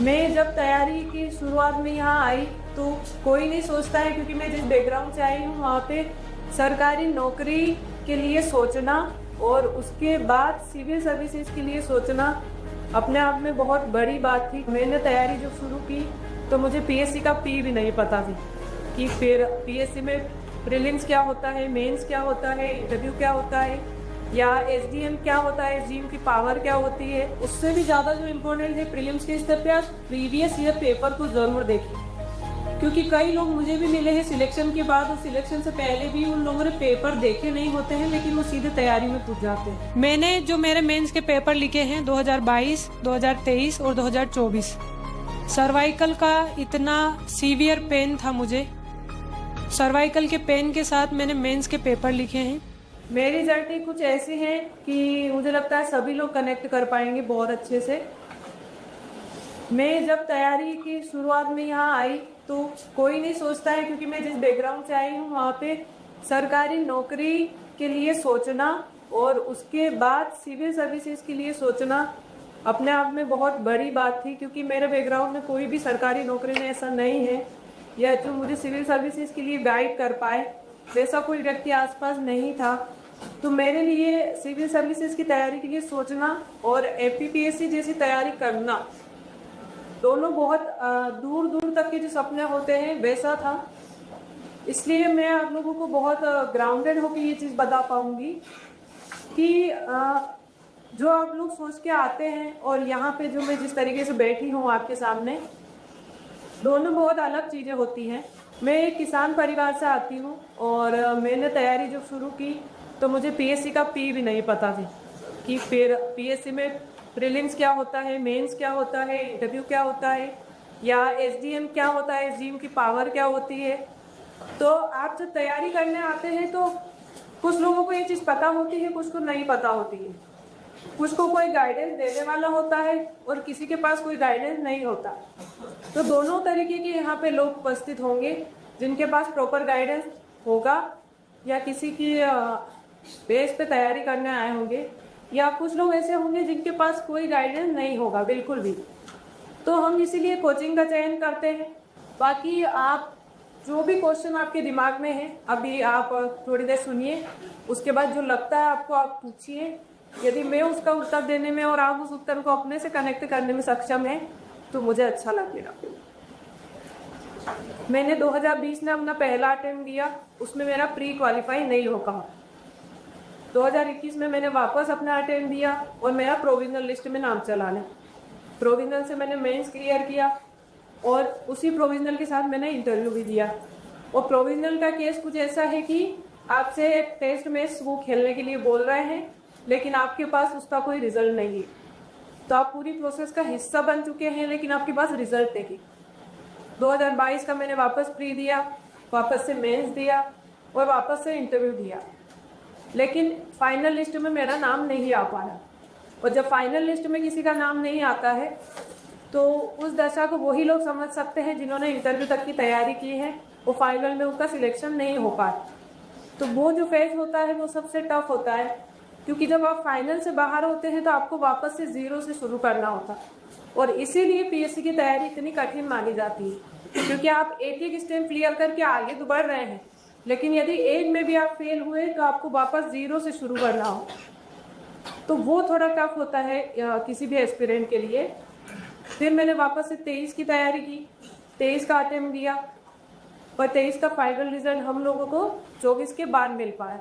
मैं जब तैयारी की शुरुआत में यहाँ आई तो कोई नहीं सोचता है, क्योंकि मैं जिस बैकग्राउंड से आई हूँ वहाँ पे सरकारी नौकरी के लिए सोचना और उसके बाद सिविल सर्विसेज के लिए सोचना अपने आप में बहुत बड़ी बात थी। मैंने तैयारी जब शुरू की तो मुझे पीएससी का पी भी नहीं पता थी कि फिर पीएससी में प्रीलिम्स क्या होता है, मेंस क्या होता है, इंटरव्यू क्या होता है, या एसडीएम क्या होता है, एसडीएम की पावर क्या होती है। उससे भी ज़्यादा जो इम्पोर्टेंट है प्रीलिम्स के स्तर पे आप प्रीवियस ईयर पेपर को ज़रूर देखें, क्योंकि कई लोग मुझे भी मिले हैं सिलेक्शन के बाद और सिलेक्शन से पहले भी उन लोगों ने पेपर देखे नहीं होते हैं, लेकिन वो सीधे तैयारी में कूद जाते हैं। मैंने जो मेरे मेंस के पेपर लिखे हैं 2022, 2023 और 2024, सर्वाइकल का इतना सीवियर पेन था मुझे, सर्वाइकल के पेन के साथ मैंने मेंस के पेपर लिखे हैं। मेरी जर्नी कुछ ऐसी है कि मुझे लगता है सभी लोग कनेक्ट कर पाएंगे बहुत अच्छे से। मैं जब तैयारी की शुरुआत में यहाँ आई तो कोई नहीं सोचता है, क्योंकि मैं जिस बैकग्राउंड से आई हूँ वहाँ पे सरकारी नौकरी के लिए सोचना और उसके बाद सिविल सर्विसेज के लिए सोचना अपने आप में बहुत बड़ी बात थी, क्योंकि मेरे बैकग्राउंड में कोई भी सरकारी नौकरी में ऐसा नहीं है या जो मुझे सिविल सर्विसेज के लिए गाइड कर पाए, वैसा कोई व्यक्ति आसपास नहीं था। तो मेरे लिए सिविल सर्विसेज की तैयारी के लिए सोचना और एपीपीएससी जैसी तैयारी करना, दोनों बहुत दूर दूर तक के जो सपने होते हैं वैसा था। इसलिए मैं आप लोगों को बहुत ग्राउंडेड होकर ये चीज़ बता पाऊंगी कि जो आप लोग सोच के आते हैं और यहाँ पे जो मैं जिस तरीके से बैठी हूँ आपके सामने, दोनों बहुत अलग चीज़ें होती हैं। मैं एक किसान परिवार से आती हूँ और मैंने तैयारी जब शुरू की तो मुझे पीएससी का पी भी नहीं पता थी कि फिर पीएससी में प्रीलिम्स क्या होता है, मेंस क्या होता है, इंटरव्यू क्या होता है, या एसडीएम क्या होता है, एसडीएम की पावर क्या होती है। तो आप जब तैयारी करने आते हैं तो कुछ लोगों को ये चीज़ पता होती है, कुछ को नहीं पता होती है, कुछ को कोई गाइडेंस देने वाला होता है और किसी के पास कोई गाइडेंस नहीं होता। तो दोनों तरीके के यहाँ पे लोग उपस्थित होंगे, जिनके पास प्रॉपर गाइडेंस होगा या किसी की बेस पे तैयारी करने आए होंगे, या कुछ लोग ऐसे होंगे जिनके पास कोई गाइडेंस नहीं होगा बिल्कुल भी। तो हम इसीलिए कोचिंग का चयन करते हैं। बाकी आप जो भी क्वेश्चन आपके दिमाग में है अभी आप थोड़ी देर सुनिए, उसके बाद जो लगता है आपको आप पूछिए। यदि मैं उसका उत्तर देने में और आप उस उत्तर को अपने से कनेक्ट करने में सक्षम हैं तो मुझे अच्छा लगेगा। मैंने 2020 में अपना पहला अटेम्प्ट दिया, उसमें मेरा प्री क्वालिफाई नहीं हो पाया। 2021 में मैंने वापस अपना अटेम्प्ट दिया और मेरा प्रोविजनल लिस्ट में नाम चला लिया। प्रोविजनल से मैंने मेंस क्लियर किया और उसी प्रोविजनल के साथ मैंने इंटरव्यू भी दिया। और प्रोविजनल का केस कुछ ऐसा है कि आपसे एक टेस्ट मैच वो खेलने के लिए बोल रहे हैं, लेकिन आपके पास उसका कोई रिजल्ट नहीं है। तो आप पूरी प्रोसेस का हिस्सा बन चुके हैं, लेकिन आपके पास रिजल्ट नहीं। 2022 का मैंने वापस प्री दिया, वापस से मेंस दिया और वापस से इंटरव्यू दिया, लेकिन फाइनल लिस्ट में मेरा नाम नहीं आ पाया। और जब फाइनल लिस्ट में किसी का नाम नहीं आता है तो उस दशा को वही लोग समझ सकते हैं जिन्होंने इंटरव्यू तक की तैयारी की है, वो फाइनल में उनका सिलेक्शन नहीं हो पाया। तो वो जो फेज होता है वो सबसे टफ होता है, क्योंकि जब आप फाइनल से बाहर होते हैं तो आपको वापस से जीरो से शुरू करना होता है। और इसीलिए पीएससी की तैयारी इतनी कठिन मानी जाती है, क्योंकि आप एक एक स्टेप क्लियर करके आगे तो बढ़ रहे हैं, लेकिन यदि एक में भी आप फेल हुए तो आपको वापस जीरो से शुरू करना हो। तो वो थोड़ा टफ होता है किसी भी एस्पिरेंट के लिए। फिर मैंने वापस से 23 की तैयारी की, 23 का अटेम्प्ट दिया और 23 का फाइनल रिजल्ट हम लोगों को 24 के बाद मिल पाया।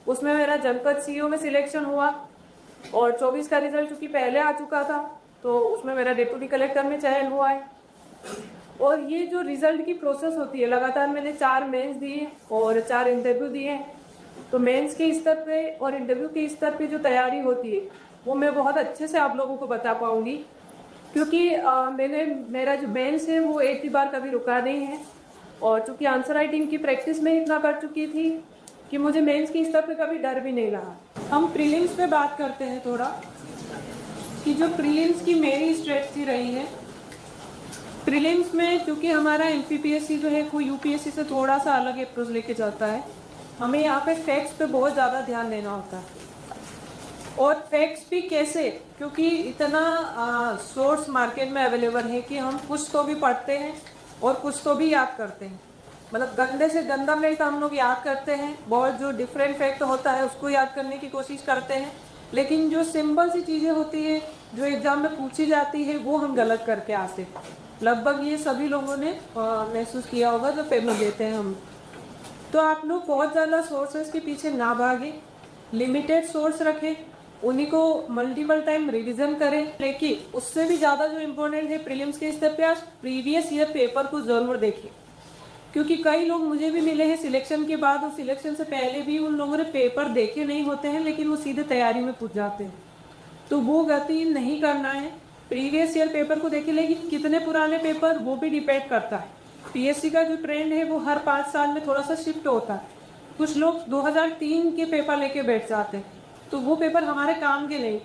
उसमें मेरा जनपद सीईओ में सिलेक्शन हुआ और 24 का रिजल्ट चूँकि पहले आ चुका था तो उसमें मेरा डिप्टी कलेक्टर में चयन हुआ है। और ये जो रिजल्ट की प्रोसेस होती है, लगातार मैंने 4 मेंस दिए और 4 इंटरव्यू दिए। तो मेंस के स्तर पे और इंटरव्यू के स्तर पे जो तैयारी होती है वो मैं बहुत अच्छे से आप लोगों को बता पाऊंगी, क्योंकि मेरा जो मेंस है वो एक भी बार कभी रुका नहीं है। और चूँकि आंसर राइटिंग की प्रैक्टिस में इतना कर चुकी थी कि मुझे मेंस के स्तर पे कभी डर भी नहीं रहा। हम प्रीलिम्स पे बात करते हैं थोड़ा, कि जो प्रीलिम्स की मेरी स्ट्रेटजी रही है। प्रीलिम्स में चूँकि हमारा एमपीपीएससी जो है वो यूपीएससी से थोड़ा सा अलग अप्रोच लेके जाता है। हमें यहाँ पे फैक्ट्स पे बहुत ज़्यादा ध्यान देना होता है और फैक्ट्स भी कैसे, क्योंकि इतना सोर्स मार्केट में अवेलेबल है कि हम कुछ तो भी पढ़ते हैं और कुछ तो भी याद करते हैं। मतलब गंदे से गंदा फैक्ट हम लोग याद करते हैं, बहुत जो डिफरेंट फैक्ट होता है उसको याद करने की कोशिश करते हैं, लेकिन जो सिंपल सी चीज़ें होती है जो एग्ज़ाम में पूछी जाती है वो हम गलत करके आते हैं। लगभग ये सभी लोगों ने महसूस किया होगा जो पेपर देते हैं हम। तो आप लोग बहुत ज़्यादा सोर्सेज के पीछे ना भागें, लिमिटेड सोर्स रखें, उन्हीं को मल्टीपल टाइम रिवीजन करें। लेकिन उससे भी ज़्यादा जो इम्पोर्टेंट है प्रीलिम्स के स्तर पे, आप प्रीवियस ईयर पेपर को ज़रूर देखें, क्योंकि कई लोग मुझे भी मिले हैं सिलेक्शन के बाद और सिलेक्शन से पहले भी उन लोगों ने पेपर देखे नहीं होते हैं, लेकिन वो सीधे तैयारी में पूछ जाते हैं। तो वो गलती नहीं करना है, प्रीवियस ईयर पेपर को देखें, लेकिन कितने पुराने पेपर वो भी डिपेंड करता है। पीएससी का जो ट्रेंड है वो हर 5 साल में थोड़ा सा शिफ्ट होता है। कुछ लोग 2003 के पेपर लेके बैठ जाते हैं, तो वो पेपर हमारे काम के नहीं।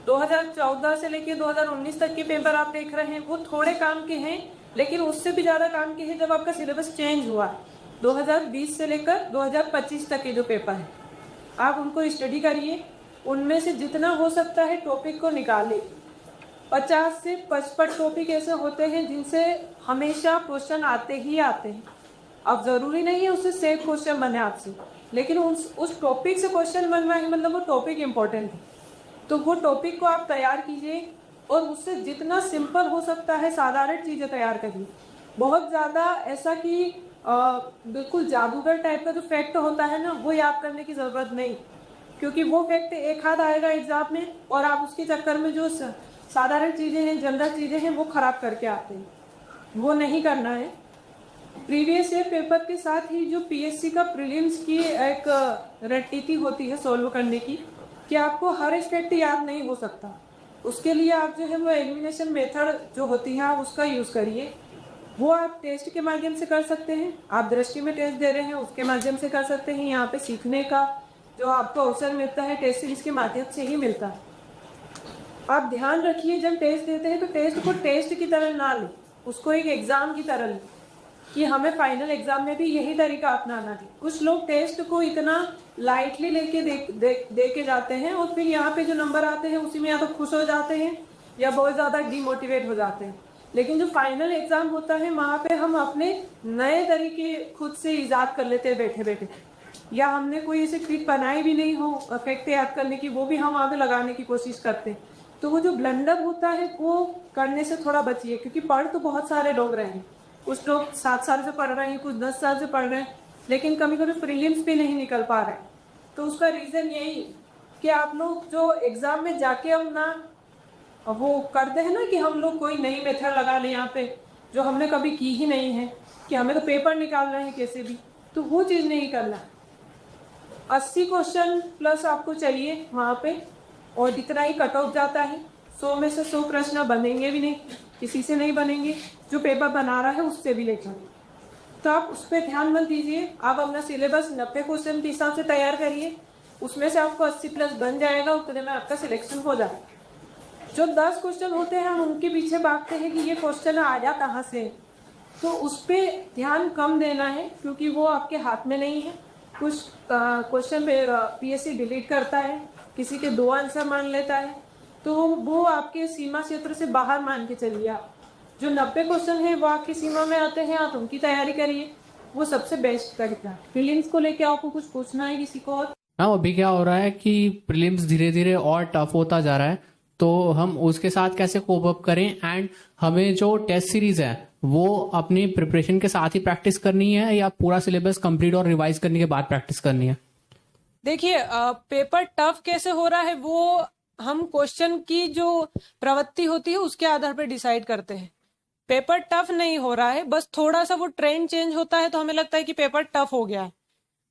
2014 से लेके 2019 तक के पेपर आप देख रहे हैं वो थोड़े काम के हैं, लेकिन उससे भी ज़्यादा काम के हैं जब आपका सिलेबस चेंज हुआ है। 2020 से लेकर 2025 तक के जो पेपर हैं आप उनको स्टडी करिए, उनमें से जितना हो सकता है टॉपिक को निकालिए। 50 से 55 टॉपिक ऐसे होते हैं जिनसे हमेशा क्वेश्चन आते ही आते हैं। अब ज़रूरी नहीं है उससे सेफ क्वेश्चन बने आपसे, लेकिन उस टॉपिक से क्वेश्चन बनना है, मतलब वो टॉपिक इम्पोर्टेंट है। तो वो टॉपिक को आप तैयार कीजिए और उससे जितना सिंपल हो सकता है साधारण चीज़ें तैयार करिए। बहुत ज़्यादा ऐसा कि बिल्कुल जादूगर टाइप का जो फैक्ट होता है ना, वो याद करने की ज़रूरत नहीं, क्योंकि वो फैक्ट एक हाथ आएगा एग्जाम में और आप उसके चक्कर में जो साधारण चीज़ें हैं, जनरल चीज़ें हैं, वो ख़राब करके आते हैं। वो नहीं करना है। प्रीवियस ईयर पेपर के साथ ही जो पीएससी का प्रीलिम्स की एक रणनीति होती है सॉल्व करने की, कि आपको हर एक फैक्ट याद नहीं हो सकता, उसके लिए आप जो है वो एलिमिनेशन मेथड जो होती है आप उसका यूज़ करिए। वो आप टेस्ट के माध्यम से कर सकते हैं, आप दृष्टि में टेस्ट दे रहे हैं उसके माध्यम से कर सकते हैं। यहाँ पे सीखने का जो आपको अवसर मिलता है टेस्ट सीरीज के माध्यम से ही मिलता है। आप ध्यान रखिए जब टेस्ट देते हैं तो टेस्ट को टेस्ट की तरह ना लें, उसको एक एग्ज़ाम की तरह लें कि हमें फाइनल एग्जाम में भी यही तरीका अपनाना है। कुछ लोग टेस्ट को इतना लाइटली लेके दे के जाते हैं और फिर यहाँ पे जो नंबर आते हैं उसी में या तो खुश हो जाते हैं या बहुत ज़्यादा डिमोटिवेट हो जाते हैं। लेकिन जो फाइनल एग्जाम होता है वहाँ पे हम अपने नए तरीके खुद से ईजाद कर लेते हैं बैठे बैठे, या हमने कोई ऐसे ट्रिक बनाई भी नहीं हो फैक्ट याद करने की, वो भी हम वहाँ पे लगाने की कोशिश करते हैं। तो वो जो ब्लंडर होता है वो करने से थोड़ा बचिए, क्योंकि पढ़ तो बहुत सारे लोग रहे हैं। कुछ लोग 7 साल से पढ़ रहे हैं, कुछ 10 साल से पढ़ रहे हैं, लेकिन कभी कभी प्रीलिम्स भी नहीं निकल पा रहे हैं। तो उसका रीज़न यही कि आप लोग जो एग्ज़ाम में जाके हम ना वो करते हैं ना कि हम लोग कोई नई मेथड लगा लें यहाँ पे जो हमने कभी की ही नहीं है, कि हमें तो पेपर निकालना है कैसे भी, तो वो चीज़ नहीं करना। 80 क्वेश्चन प्लस आपको चाहिए वहाँ पे, और इतना ही कट ऑफ जाता है। 100 में से 100 प्रश्न बनेंगे भी नहीं, किसी से नहीं बनेंगे, जो पेपर बना रहा है उससे भी लेकर। तो आप उस पर ध्यान मत दीजिए, आप अपना सिलेबस 90 क्वेश्चन के हिसाब से तैयार करिए, उसमें से आपको 80 प्लस बन जाएगा, उतने में आपका सिलेक्शन हो जाएगा। जो 10 क्वेश्चन होते हैं हम उनके पीछे भागते हैं कि ये क्वेश्चन आया कहाँ से, तो उस पर ध्यान कम देना है, क्योंकि वो आपके हाथ में नहीं है। कुछ क्वेश्चन पीएससी डिलीट करता है, किसी के 2 आंसर मान लेता है, तो वो आपके सीमा क्षेत्र से बाहर मान के चलिए। आप जो 90 क्वेश्चन है वो आपकी सीमा में आते हैं, आप उनकी तैयारी करिए, वो सबसे बेस्ट तरीका है। प्रीलिम्स को लेके आपको कुछ पूछना है किसी को और? हाँ, अभी क्या हो रहा है कि प्रीलिम्स धीरे धीरे और टफ होता जा रहा है, तो हम उसके साथ कैसे कोप अप करें, एंड हमें जो टेस्ट सीरीज है वो अपनी प्रिपरेशन के साथ ही प्रैक्टिस करनी है या पूरा सिलेबस कंप्लीट और रिवाइज करने के बाद प्रैक्टिस करनी है? देखिए, पेपर टफ कैसे हो रहा है वो हम क्वेश्चन की जो प्रवृत्ति होती है उसके आधार पर डिसाइड करते हैं। पेपर टफ नहीं हो रहा है, बस थोड़ा सा वो ट्रेंड चेंज होता है तो हमें लगता है कि पेपर टफ हो गया है।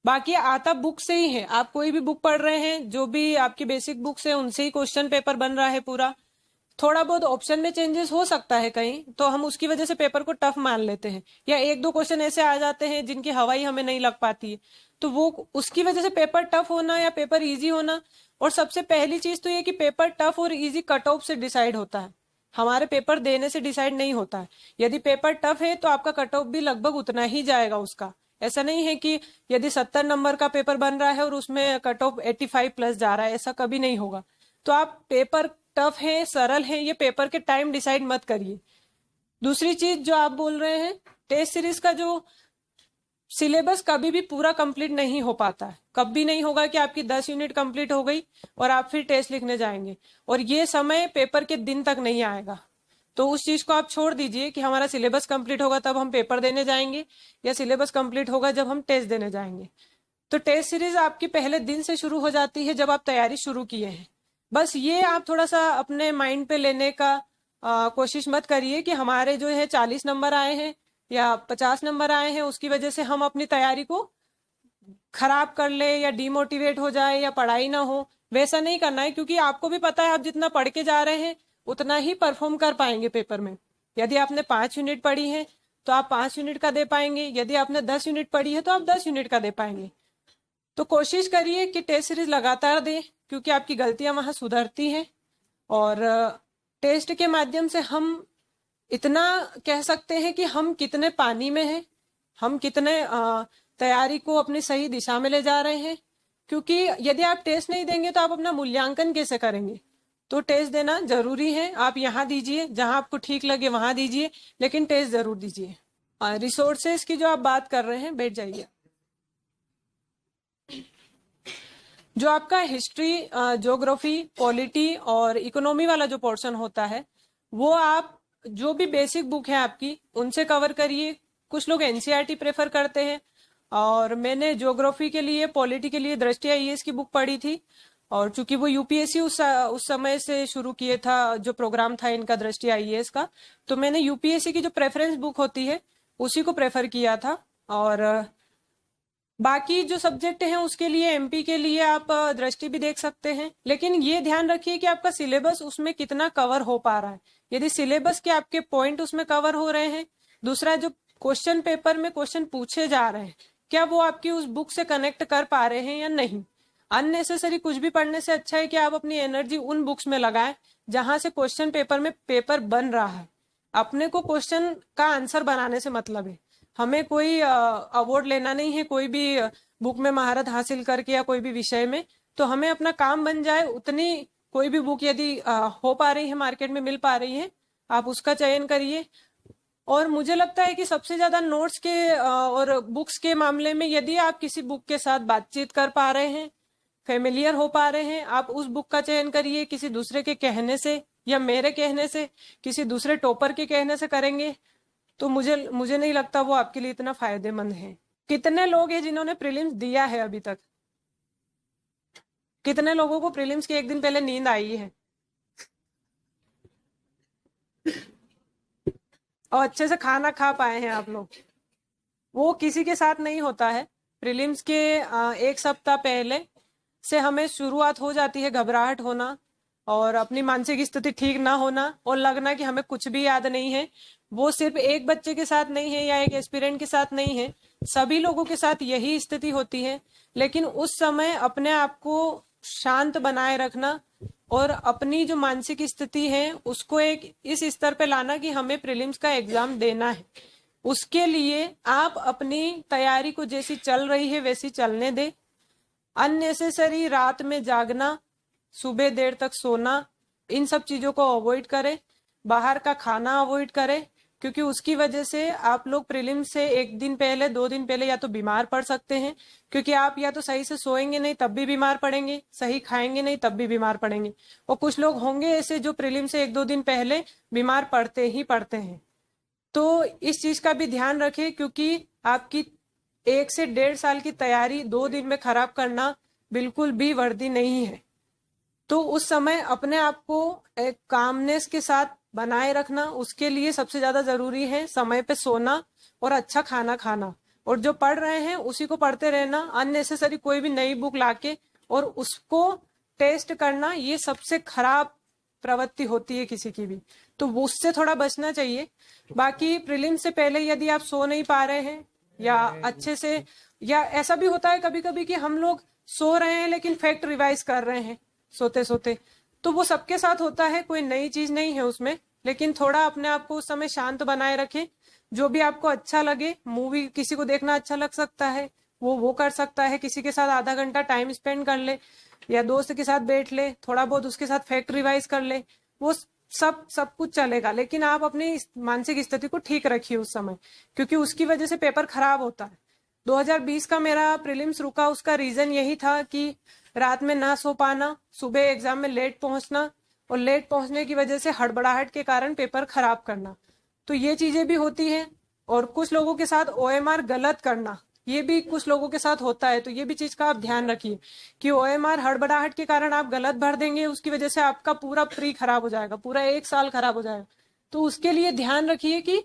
बाकी आता बुक से ही है, आप कोई भी बुक पढ़ रहे हैं, जो भी आपकी बेसिक बुक्स है उनसे ही क्वेश्चन पेपर बन रहा है पूरा। थोड़ा बहुत ऑप्शन में चेंजेस हो सकता है कहीं, तो हम उसकी वजह से पेपर को टफ मान लेते हैं, या 1-2 क्वेश्चन ऐसे आ जाते हैं जिनकी हवाई हमें नहीं लग पाती है, तो वो उसकी वजह से पेपर टफ होना या पेपर इजी होना। और सबसे पहली चीज तो ये कि पेपर टफ और इजी कट ऑफ से डिसाइड होता है, हमारे पेपर देने से डिसाइड नहीं होता है। यदि पेपर टफ है तो आपका कट ऑफ भी लगभग उतना ही जाएगा उसका। ऐसा नहीं है कि यदि 70 नंबर का पेपर बन रहा है और उसमें कट ऑफ 85 प्लस जा रहा है, ऐसा कभी नहीं होगा। तो आप पेपर टफ है सरल है ये पेपर के टाइम डिसाइड मत करिए। दूसरी चीज जो आप बोल रहे हैं, टेस्ट सीरीज का जो सिलेबस कभी भी पूरा कंप्लीट नहीं हो पाता है। कभी नहीं होगा कि आपकी 10 यूनिट कंप्लीट हो गई और आप फिर टेस्ट लिखने जाएंगे, और ये समय पेपर के दिन तक नहीं आएगा। तो उस चीज को आप छोड़ दीजिए कि हमारा सिलेबस कंप्लीट होगा तब हम पेपर देने जाएंगे, या सिलेबस कंप्लीट होगा जब हम टेस्ट देने जाएंगे। तो टेस्ट सीरीज आपकी पहले दिन से शुरू हो जाती है जब आप तैयारी शुरू किए हैं। बस ये आप थोड़ा सा अपने माइंड पे लेने का कोशिश मत करिए कि हमारे जो है 40 नंबर आए हैं या 50 नंबर आए हैं, उसकी वजह से हम अपनी तैयारी को खराब कर ले या डिमोटिवेट हो जाए या पढ़ाई ना हो। वैसा नहीं करना है, क्योंकि आपको भी पता है आप जितना पढ़ के जा रहे हैं उतना ही परफॉर्म कर पाएंगे पेपर में। यदि आपने 5 यूनिट पढ़ी है तो आप 5 यूनिट का दे पाएंगे, यदि आपने 10 यूनिट पढ़ी है तो आप 10 यूनिट का दे पाएंगे। तो कोशिश करिए कि टेस्ट सीरीज लगातार दें, क्योंकि आपकी गलतियां वहां सुधरती हैं। और टेस्ट के माध्यम से हम इतना कह सकते हैं कि हम कितने पानी में हैं, हम कितने तैयारी को अपनी सही दिशा में ले जा रहे हैं। क्योंकि यदि आप टेस्ट नहीं देंगे तो आप अपना मूल्यांकन कैसे करेंगे। तो टेस्ट देना जरूरी है। आप यहाँ दीजिए, जहां आपको ठीक लगे वहां दीजिए, लेकिन टेस्ट जरूर दीजिए। रिसोर्सेज की जो आप बात कर रहे हैं, बैठ जाइए। जो आपका हिस्ट्री, ज्योग्राफी, पॉलिटी और इकोनॉमी वाला जो पोर्शन होता है, वो आप जो भी बेसिक बुक है आपकी उनसे कवर करिए। कुछ लोग एनसीईआरटी प्रेफर करते हैं, और मैंने ज्योग्राफी के लिए, पॉलिटी के लिए दृष्टि आईएएस की बुक पढ़ी थी। और चूंकि वो यूपीएससी उस समय से शुरू किए था, जो प्रोग्राम था इनका दृष्टि आईएएस का, तो मैंने यूपीएससी की जो प्रेफरेंस बुक होती है उसी को प्रेफर किया था। और बाकी जो सब्जेक्ट हैं उसके लिए, एमपी के लिए आप दृष्टि भी देख सकते हैं। लेकिन ये ध्यान रखिए कि आपका सिलेबस उसमें कितना कवर हो पा रहा है। यदि सिलेबस के आपके पॉइंट उसमें कवर हो रहे हैं, दूसरा जो क्वेश्चन पेपर में क्वेश्चन पूछे जा रहे हैं, क्या वो आपकी उस बुक से कनेक्ट कर पा रहे हैं या नहीं। अननेसेसरी कुछ भी पढ़ने से अच्छा है कि आप अपनी एनर्जी उन बुक्स में लगाएं जहां से क्वेश्चन पेपर में पेपर बन रहा है। अपने को क्वेश्चन का आंसर बनाने से मतलब है, हमें कोई अवार्ड लेना नहीं है कोई भी बुक में महारत हासिल करके या कोई भी विषय में। तो हमें अपना काम बन जाए उतनी, कोई भी बुक यदि हो पा रही है, मार्केट में मिल पा रही है, आप उसका चयन करिए। और मुझे लगता है कि सबसे ज्यादा नोट्स के और बुक्स के मामले में, यदि आप किसी बुक के साथ बातचीत कर पा रहे हैं, फेमिलियर हो पा रहे हैं, आप उस बुक का चयन करिए। किसी दूसरे के कहने से या मेरे कहने से, किसी दूसरे टॉपर के कहने से करेंगे तो मुझे नहीं लगता वो आपके लिए इतना फायदेमंद है। कितने लोग हैं जिन्होंने प्रीलिम्स दिया है अभी तक? कितने लोगों को प्रीलिम्स के एक दिन पहले नींद आई है और अच्छे से खाना खा पाए हैं आप लोग? वो किसी के साथ नहीं होता है। प्रीलिम्स के एक सप्ताह पहले से हमें शुरुआत हो जाती है घबराहट होना और अपनी मानसिक स्थिति ठीक ना होना और लगना कि हमें कुछ भी याद नहीं है। वो सिर्फ एक बच्चे के साथ नहीं है या एक एस्पिरेंट के साथ नहीं है, सभी लोगों के साथ यही स्थिति होती है। लेकिन उस समय अपने आप को शांत बनाए रखना और अपनी जो मानसिक स्थिति है उसको एक इस स्तर पे लाना कि हमें प्रीलिम्स का एग्जाम देना है। उसके लिए आप अपनी तैयारी को जैसी चल रही है वैसी चलने दे। अननेसेसरी रात में जागना, सुबह देर तक सोना, इन सब चीजों को अवॉइड करें। बाहर का खाना अवॉइड करें, क्योंकि उसकी वजह से आप लोग प्रीलिम से एक दिन पहले, 2 दिन पहले या तो बीमार पड़ सकते हैं, क्योंकि आप या तो सही से सोएंगे नहीं तब भी बीमार पड़ेंगे, सही खाएंगे नहीं तब भी बीमार पड़ेंगे। और कुछ लोग होंगे ऐसे जो प्रीलिम से 1-2 दिन पहले बीमार पड़ते ही पड़ते हैं। तो इस चीज का भी ध्यान रखें, क्योंकि आपकी 1 से 1.5 साल की तैयारी 2 दिन में खराब करना बिल्कुल भी वर्दी नहीं है। तो उस समय अपने आप को एक कामनेस के साथ बनाए रखना, उसके लिए सबसे ज्यादा जरूरी है समय पे सोना और अच्छा खाना खाना, और जो पढ़ रहे हैं उसी को पढ़ते रहना। अननेसेसरी कोई भी नई बुक लाके और उसको टेस्ट करना, ये सबसे खराब प्रवृत्ति होती है किसी की भी, तो उससे थोड़ा बचना चाहिए। बाकी प्रीलिम से पहले यदि आप सो नहीं पा रहे हैं या अच्छे से, या ऐसा भी होता है कभी कभी कि हम लोग सो रहे हैं लेकिन फैक्ट रिवाइज कर रहे हैं सोते सोते, तो वो सबके साथ होता है, कोई नई चीज नहीं है उसमें। लेकिन थोड़ा अपने आप को उस समय शांत बनाए रखें। जो भी आपको अच्छा लगे, मूवी किसी को देखना अच्छा लग सकता है वो कर सकता है, किसी के साथ आधा घंटा टाइम स्पेंड कर ले। या दोस्त के साथ बैठ ले, थोड़ा बहुत उसके साथ फैक्ट रिवाइज कर ले, वो सब कुछ चलेगा। लेकिन आप अपनी मानसिक स्थिति को ठीक रखिए उस समय, क्योंकि उसकी वजह से पेपर खराब होता है। 2020 का मेरा प्रीलिम्स रुका, उसका रीजन यही था कि रात में ना सो पाना, सुबह एग्जाम में लेट पहुंचना, और लेट पहुंचने की वजह से हड़बड़ाहट के कारण पेपर खराब करना। तो ये चीजें भी होती हैं। और कुछ लोगों के साथ OMR गलत करना, ये भी कुछ लोगों के साथ होता है। तो ये भी चीज का आप ध्यान रखिए कि OMR हड़बड़ाहट के कारण आप गलत भर देंगे, उसकी वजह से आपका पूरा प्री खराब हो जाएगा, पूरा 1 साल खराब हो जाएगा। तो उसके लिए ध्यान रखिए कि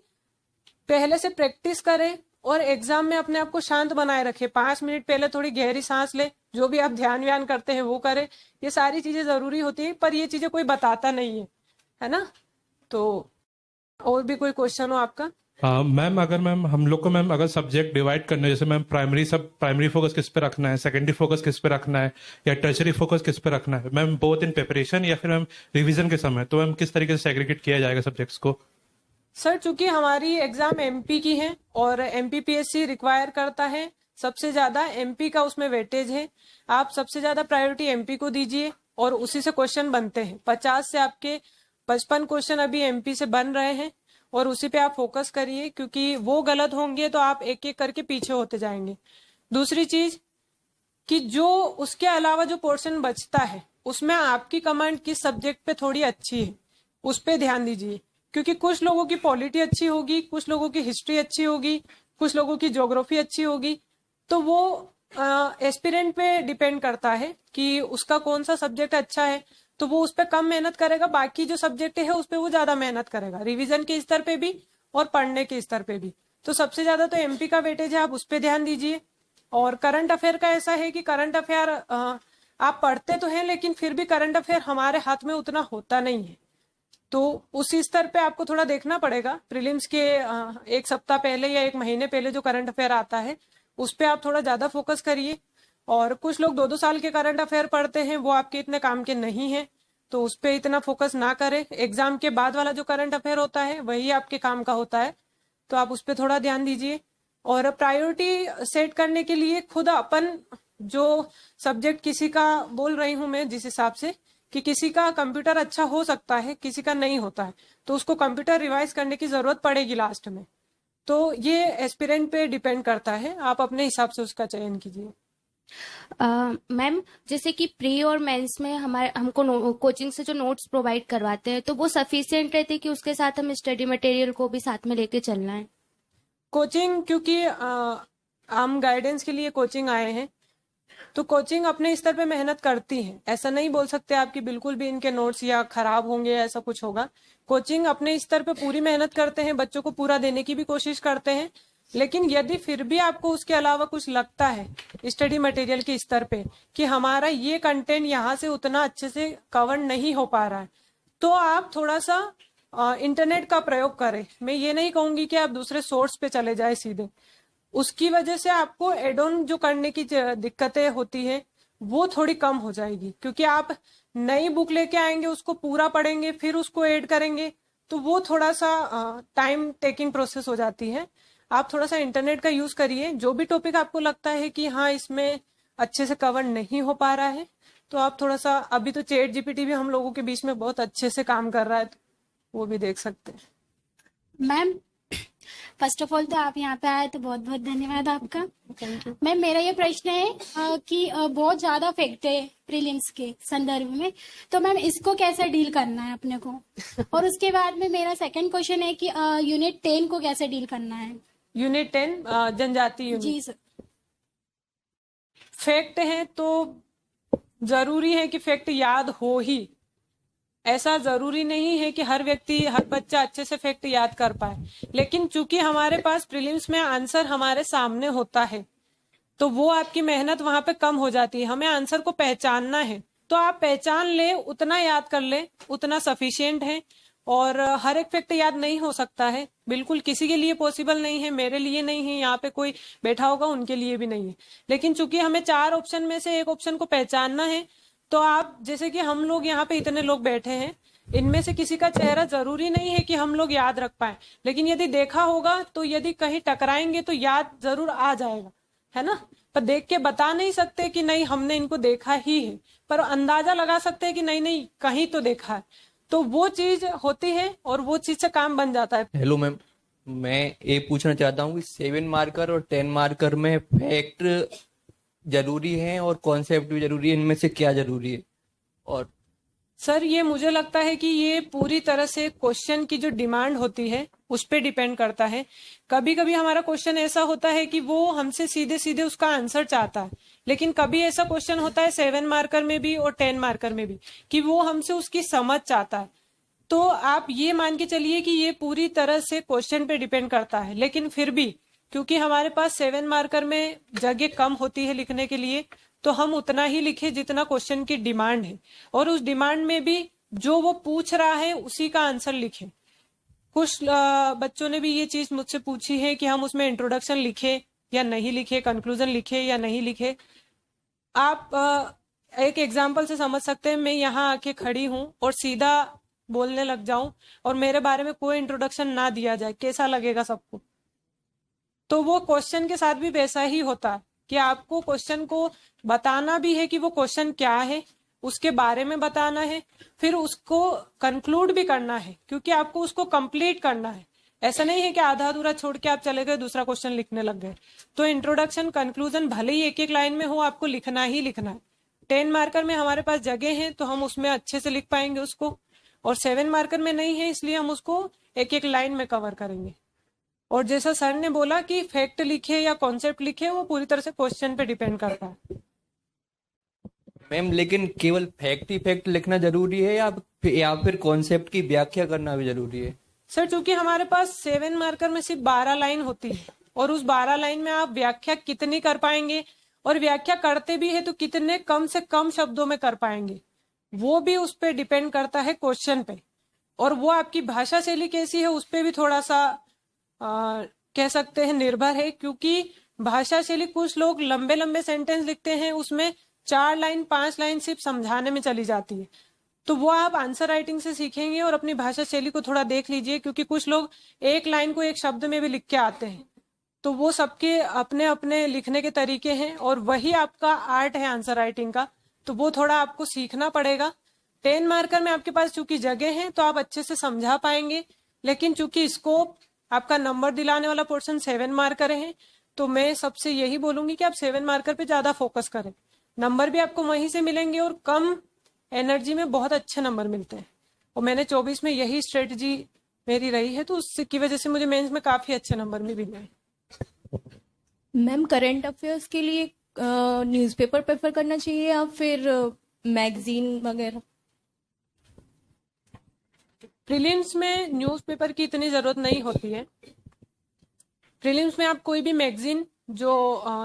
पहले से प्रैक्टिस करें और एग्जाम में अपने आप को शांत बनाए रखें। 5 मिनट पहले थोड़ी गहरी सांस ले, जो भी आप ध्यान व्यान करते हैं वो करें। ये सारी चीजें जरूरी होती है, पर ये चीजें कोई बताता नहीं है ना। तो और भी कोई क्वेश्चन हो आपका? मैम हम लोग को अगर सब्जेक्ट डिवाइड करना है, जैसे मैम प्राइमरी फोकस किस पे रखना है, सेकेंडरी फोकस किस पे रखना है, या टर्शरी फोकस किस पे रखना है मैम, बोथ इन प्रिपरेशन या फिर मैम रिवीजन के समय, तो मैम किस तरीके से सेग्रीगेट किया जाएगा सब्जेक्ट्स को? सर, चूंकि हमारी एग्जाम MP की है और MPPSC रिक्वायर करता है सबसे ज्यादा MP का, उसमें वेटेज है। आप सबसे ज्यादा प्रायोरिटी MP को दीजिए और उसी से क्वेश्चन बनते हैं। 50 से आपके 55 क्वेश्चन अभी MP से बन रहे हैं और उसी पे आप फोकस करिए, क्योंकि वो गलत होंगे तो आप एक एक करके पीछे होते जाएंगे। दूसरी चीज कि जो उसके अलावा जो पोर्शन बचता है उसमें आपकी कमांड किस सब्जेक्ट पे थोड़ी अच्छी है, उस पे ध्यान दीजिए। क्योंकि कुछ लोगों की पॉलिटी अच्छी होगी, कुछ लोगों की हिस्ट्री अच्छी होगी, कुछ लोगों की ज्योग्राफी अच्छी होगी। तो वो एस्पिरेंट पे डिपेंड करता है कि उसका कौन सा सब्जेक्ट अच्छा है, तो वो उस पर कम मेहनत करेगा, बाकी जो सब्जेक्ट है उस पर वो ज्यादा मेहनत करेगा, रिवीजन के स्तर पे भी और पढ़ने के स्तर पे भी। तो सबसे ज्यादा तो MP का वेटेज है, आप उस पर ध्यान दीजिए। और करंट अफेयर का ऐसा है कि करंट अफेयर आप पढ़ते तो हैं, लेकिन फिर भी करंट अफेयर हमारे हाथ में उतना होता नहीं है। तो उसी स्तर पे आपको थोड़ा देखना पड़ेगा। प्रीलिम्स के 1 सप्ताह पहले या 1 महीने पहले जो करंट अफेयर आता है उस पे आप थोड़ा ज्यादा फोकस करिए। और कुछ लोग 2-2 साल के करंट अफेयर पढ़ते हैं, वो आपके इतने काम के नहीं है, तो उस पे इतना फोकस ना करें। एग्जाम के बाद वाला जो करंट अफेयर होता है वही आपके काम का होता है, तो आप उस पर थोड़ा ध्यान दीजिए। और प्रायोरिटी सेट करने के लिए खुद अपन जो सब्जेक्ट किसी का बोल रही हूं मैं, जिस हिसाब से कि किसी का कंप्यूटर अच्छा हो सकता है, किसी का नहीं होता है, तो उसको कंप्यूटर रिवाइज करने की जरूरत पड़ेगी लास्ट में। तो ये एस्पिरेंट पे डिपेंड करता है, आप अपने हिसाब से उसका चयन कीजिए। मैम, जैसे कि प्री और मेंस में हमको कोचिंग से जो नोट्स प्रोवाइड करवाते हैं, तो वो सफिशिएंट रहते कि उसके साथ हम स्टडी मटेरियल को भी साथ में लेके चलना है? कोचिंग, क्योंकि हम गाइडेंस के लिए कोचिंग आए हैं, तो कोचिंग अपने स्तर पे मेहनत करती है। ऐसा नहीं बोल सकते आप कि बिल्कुल भी इनके नोट्स या खराब होंगे, ऐसा कुछ होगा। कोचिंग अपने स्तर पे पूरी मेहनत करते हैं, बच्चों को पूरा देने की भी कोशिश करते हैं। लेकिन यदि फिर भी आपको उसके अलावा कुछ लगता है स्टडी मटेरियल के स्तर पे कि हमारा ये कंटेंट यहाँ से उतना अच्छे से कवर नहीं हो पा रहा है, तो आप थोड़ा सा इंटरनेट का प्रयोग करें। मैं ये नहीं कहूंगी कि आप दूसरे सोर्स पे चले जाए सीधे, उसकी वजह से आपको एड ऑन जो करने की दिक्कतें होती है वो थोड़ी कम हो जाएगी। क्योंकि आप नई बुक लेके आएंगे, उसको पूरा पढ़ेंगे, फिर उसको ऐड करेंगे, तो वो थोड़ा सा टाइम टेकिंग प्रोसेस हो जाती है। आप थोड़ा सा इंटरनेट का यूज करिए। जो भी टॉपिक आपको लगता है कि हाँ इसमें अच्छे से कवर नहीं हो पा रहा है, तो आप थोड़ा सा, अभी तो चैट GPT भी हम लोगों के बीच में बहुत अच्छे से काम कर रहा है, तो वो भी देख सकते हैं। मैम, फर्स्ट ऑफ ऑल तो आप यहाँ पे आए तो बहुत बहुत धन्यवाद आपका। Thank you. मैम, मेरा ये प्रश्न है कि बहुत ज्यादा फैक्ट है प्रीलिम्स के संदर्भ में, तो मैम इसको कैसे डील करना है अपने को? और उसके बाद में मेरा सेकंड क्वेश्चन है कि यूनिट 10 को कैसे डील करना है? यूनिट 10 जनजाति यूनिट। जी सर। फैक्ट है तो जरूरी है कि फैक्ट याद हो ही। ऐसा जरूरी नहीं है कि हर व्यक्ति, हर बच्चा अच्छे से फैक्ट याद कर पाए। लेकिन चूंकि हमारे पास प्रीलिम्स में आंसर हमारे सामने होता है, तो वो आपकी मेहनत वहां पे कम हो जाती है। हमें आंसर को पहचानना है, तो आप पहचान ले, उतना याद कर ले, उतना सफिशिएंट है। और हर एक फैक्ट याद नहीं हो सकता है, बिल्कुल किसी के लिए पॉसिबल नहीं है, मेरे लिए नहीं है, यहाँ पे कोई बैठा होगा उनके लिए भी नहीं है। लेकिन चूंकि हमें 4 ऑप्शन में से एक ऑप्शन को पहचानना है, तो आप, जैसे कि हम लोग यहाँ पे इतने लोग बैठे हैं, इनमें से किसी का चेहरा जरूरी नहीं है कि हम लोग याद रख पाए, लेकिन यदि देखा होगा तो यदि कहीं टकराएंगे तो याद जरूर आ जाएगा। है ना, पर देख के बता नहीं सकते कि नहीं हमने इनको देखा ही है, पर अंदाजा लगा सकते हैं कि नहीं नहीं कहीं तो देखा है, तो वो चीज होती है और वो चीज से काम बन जाता है। हेलो मैम, मैं ये पूछना चाहता हूँ कि 7 मार्कर और 10 मार्कर में फैक्ट जरूरी है और कॉन्सेप्ट भी जरूरी है, इनमें से क्या जरूरी है? और सर ये मुझे लगता है कि ये पूरी तरह से क्वेश्चन की जो डिमांड होती है उस पे डिपेंड करता है। कभी कभी हमारा क्वेश्चन ऐसा होता है कि वो हमसे सीधे सीधे उसका आंसर चाहता है, लेकिन कभी ऐसा क्वेश्चन होता है 7 मार्कर में भी और 10 मार्कर में भी कि वो हमसे उसकी समझ चाहता है। तो आप ये मान के चलिए कि ये पूरी तरह से क्वेश्चन पे डिपेंड करता है, लेकिन फिर भी क्योंकि हमारे पास 7 मार्कर में जगह कम होती है लिखने के लिए, तो हम उतना ही लिखे जितना क्वेश्चन की डिमांड है, और उस डिमांड में भी जो वो पूछ रहा है उसी का आंसर लिखें। कुछ बच्चों ने भी ये चीज मुझसे पूछी है कि हम उसमें इंट्रोडक्शन लिखे या नहीं लिखे, कंक्लूजन लिखे या नहीं लिखे। आप एक एग्जाम्पल से समझ सकते हैं, मैं यहाँ आके खड़ी हूँ और सीधा बोलने लग जाऊं और मेरे बारे में कोई इंट्रोडक्शन ना दिया जाए, कैसा लगेगा सबको? तो वो क्वेश्चन के साथ भी वैसा ही होता है कि आपको क्वेश्चन को बताना भी है कि वो क्वेश्चन क्या है, उसके बारे में बताना है, फिर उसको कंक्लूड भी करना है, क्योंकि आपको उसको कंप्लीट करना है। ऐसा नहीं है कि आधा अधूरा छोड़ के आप चले गए दूसरा क्वेश्चन लिखने लग गए। तो इंट्रोडक्शन कंक्लूजन भले ही एक एक लाइन में हो, आपको लिखना ही लिखना है। 10 मार्कर में हमारे पास जगह है तो हम उसमें अच्छे से लिख पाएंगे उसको, और 7 मार्कर में नहीं है इसलिए हम उसको एक एक लाइन में कवर करेंगे। और जैसा सर ने बोला कि फैक्ट लिखे या कॉन्सेप्ट लिखे, वो पूरी तरह से क्वेश्चन पे डिपेंड करता है। मैम लेकिन केवल फैक्ट ही फैक्ट लिखना जरूरी है या फिर कॉन्सेप्ट की व्याख्या करना भी जरूरी है? सर चूंकि हमारे पास 7 मार्कर में सिर्फ 12 लाइन होती है, और उस 12 लाइन में आप व्याख्या कितनी कर पाएंगे, और व्याख्या करते भी है तो कितने कम से कम शब्दों में कर पाएंगे, वो भी उस पर डिपेंड करता है क्वेश्चन पे। और वो आपकी भाषा शैली कैसी है उस पर भी थोड़ा सा कह सकते हैं निर्भर है, क्योंकि भाषा शैली कुछ लोग लंबे लंबे सेंटेंस लिखते हैं, उसमें 4 लाइन 5 लाइन सिर्फ समझाने में चली जाती है। तो वो आप आंसर राइटिंग से सीखेंगे और अपनी भाषा शैली को थोड़ा देख लीजिए, क्योंकि कुछ लोग एक लाइन को एक शब्द में भी लिख के आते हैं। तो वो सबके अपने अपने लिखने के तरीके हैं, और वही आपका आर्ट है आंसर राइटिंग का, तो वो थोड़ा आपको सीखना पड़ेगा। 10 मार्कर में आपके पास चूंकि जगह है तो आप अच्छे से समझा पाएंगे, लेकिन चूंकि स्कोप आपका नंबर दिलाने वाला पोर्शन 7 मार्कर है, तो मैं सबसे यही बोलूंगी कि आप 7 मार्कर पे ज्यादा फोकस करें। नंबर भी आपको वहीं से मिलेंगे और कम एनर्जी में बहुत अच्छे नंबर मिलते हैं, और मैंने 24 में यही स्ट्रेटजी मेरी रही है, तो उसकी वजह से मुझे मेंस में काफी अच्छे नंबर भी मिले हैं। मैम करंट अफेयर्स के लिए न्यूज़पेपर प्रेफर करना चाहिए या फिर मैगजीन वगैरह? प्रीलिम्स में न्यूज़पेपर की इतनी जरूरत नहीं होती है। प्रीलिम्स में आप कोई भी मैगजीन जो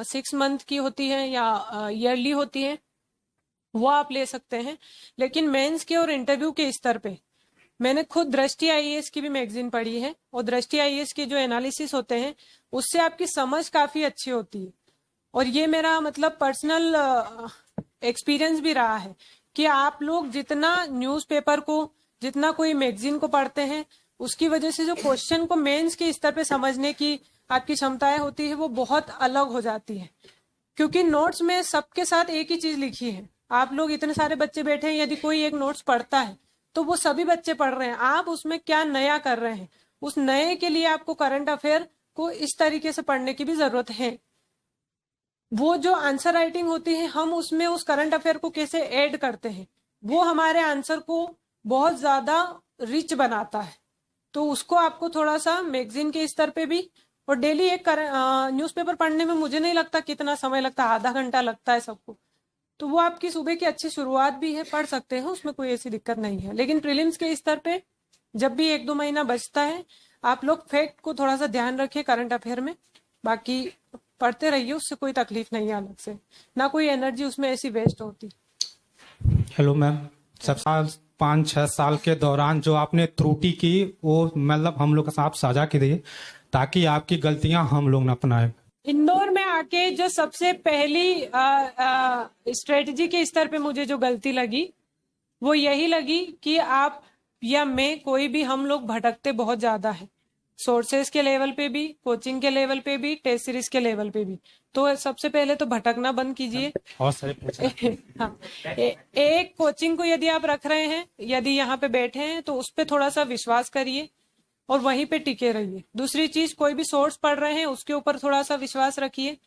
6 मंथ की होती है या ईयरली होती है वो आप ले सकते हैं, लेकिन मेंस के और इंटरव्यू के स्तर पे मैंने खुद दृष्टि आईएएस की भी मैगजीन पढ़ी है, और दृष्टि आईएएस के जो एनालिसिस होते हैं उससे आपकी समझ काफी अच्छी होती है। और ये मेरा मतलब पर्सनल एक्सपीरियंस भी रहा है कि आप लोग जितना न्यूज़पेपर को, जितना कोई मैगजीन को पढ़ते हैं, उसकी वजह से जो क्वेश्चन को मेंस के स्तर पे समझने की आपकी क्षमताएं होती है वो बहुत अलग हो जाती है, क्योंकि नोट्स में सबके साथ एक ही चीज लिखी है। आप लोग इतने सारे बच्चे बैठे हैं, यदि कोई एक नोट्स पढ़ता है तो वो सभी बच्चे पढ़ रहे हैं, आप उसमें क्या नया कर रहे हैं, उस नए के लिए आपको करंट अफेयर को इस तरीके से पढ़ने की भी जरूरत है। वो जो आंसर राइटिंग होती है, हम उसमें उस करंट अफेयर को कैसे ऐड करते हैं, वो हमारे आंसर को बहुत ज्यादा रिच बनाता है। तो उसको आपको थोड़ा सा मैगजीन के स्तर पे भी, और डेली एक न्यूज़पेपर पढ़ने में मुझे नहीं लगता कितना समय लगता, आधा घंटा लगता है सबको, तो वो आपकी सुबह की अच्छी शुरुआत भी है, पढ़ सकते हैं, उसमें कोई ऐसी दिक्कत नहीं है। लेकिन प्रीलिम्स के स्तर पे जब भी 1-2 महीना बचता है, आप लोग फैक्ट को थोड़ा सा ध्यान रखें करंट अफेयर में, बाकी पढ़ते रहिए, उससे कोई तकलीफ नहीं है अलग से, ना कोई एनर्जी उसमें ऐसी वेस्ट होती। हेलो मैम, सब 5-6 साल के दौरान जो आपने त्रुटि की वो मतलब हम लोग के साथ साझा कीजिए ताकि आपकी गलतियां हम लोग न अपनाएं। इंदौर में आके जो सबसे पहली स्ट्रेटजी के स्तर पे मुझे जो गलती लगी वो यही लगी कि आप या मैं, कोई भी, हम लोग भटकते बहुत ज्यादा है। सोर्सेज के लेवल पे भी, कोचिंग के लेवल पे भी, टेस्ट सीरीज के लेवल पे भी। तो सबसे पहले तो भटकना बंद कीजिए। बहुत सारे हाँ, एक कोचिंग को यदि आप रख रहे हैं, यदि यहाँ पे बैठे हैं, तो उस पर थोड़ा सा विश्वास करिए और वहीं पे टिके रहिए। दूसरी चीज, कोई भी सोर्स पढ़ रहे हैं उसके ऊपर थोड़ा सा विश्वास रखिए,